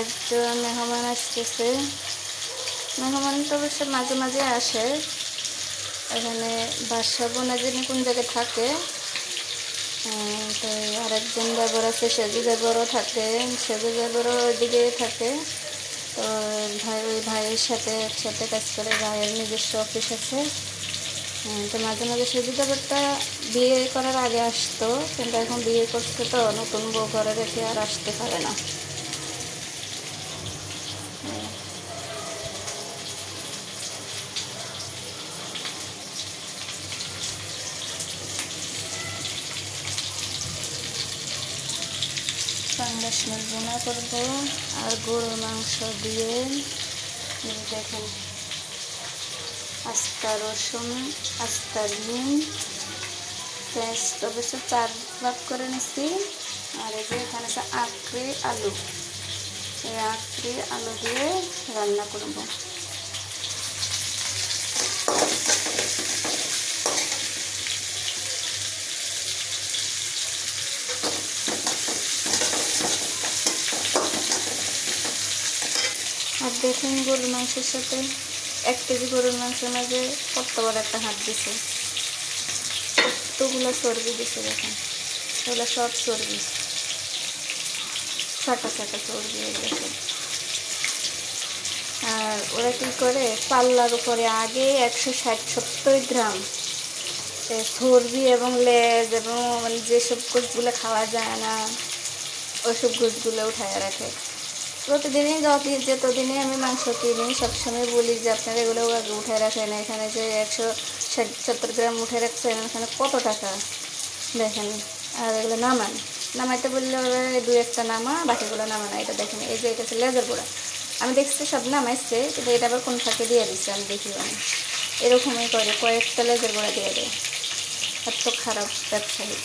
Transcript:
একজন মেহমান আসতেছে। মেহমান তো অবশ্য মাঝে মাঝে আসে। এখানে বাসা বোনা যিনি কোন জায়গায় থাকে, তো আরেকজন দেবর আছে, সেজু দেবরও থাকে, সেজু দেবরও ওইদিকে থাকে। তো ওই ভাইয়ের সাথে একসাথে কাজ করে, ভাইয়ের নিজস্ব অফিস আছে। তো মাঝে মাঝে সেজু দেবরটা বিয়ে করার আগে আসতো, কিন্তু এখন বিয়ে করছে তো নতুন বউ ঘরে রেখে আর আসতে পারে না। পাঙ্গাস মাছ বোনা করবো আর গরুর মাংস দিয়ে। দেখেন, আস্তা রসুন, আস্তা ডিম, পেঁয়াজ অবশ্য 4 ভাগ করে নিচ্ছি। আর এই যে এখানে আছে আঁকড়ে আলু, এই আঁকড়ে আলু দিয়ে রান্না করবো। আর দেখুন, গরুর মাংসের সাথে 1 কেজি গরুর মাংসের মাঝে কত বড় একটা হাত দিছে, কতগুলো চর্বি দিছে। দেখেন, এগুলো সব চর্বি, ছাটা ছাটা চর্বি এগুলো। আর ওরা কী করে, পাল্লার উপরে আগে 160-170 গ্রাম চর্বি এবং লেজ এবং মানে যেসব গোশগুলো খাওয়া যায় না, ওইসব গোশগুলো উঠায় রাখে। প্রতিদিনই যতদিনই আমি মাংস কিনি, সবসময় বলি যে আপনারা এগুলো আগে উঠে রাখেন। এখানে যে 160-170 গ্রাম উঠে রাখছেন, এখানে কত টাকা দেখেন। আর এগুলো নামাইতে বললে ওরা 2-1টা নামা, বাকিগুলো নামা না। এটা দেখেন, এই যে এটা হচ্ছে লেজের গোড়া। আমি দেখছি সব নামাইছে, কিন্তু এটা আবার কোন ফাঁকে দিয়ে দিচ্ছে আমি দেখি। এরকমই করে, কয়েকটা লেজের গোড়া দিয়ে দেয়। এত খারাপ ব্যবসায়ী।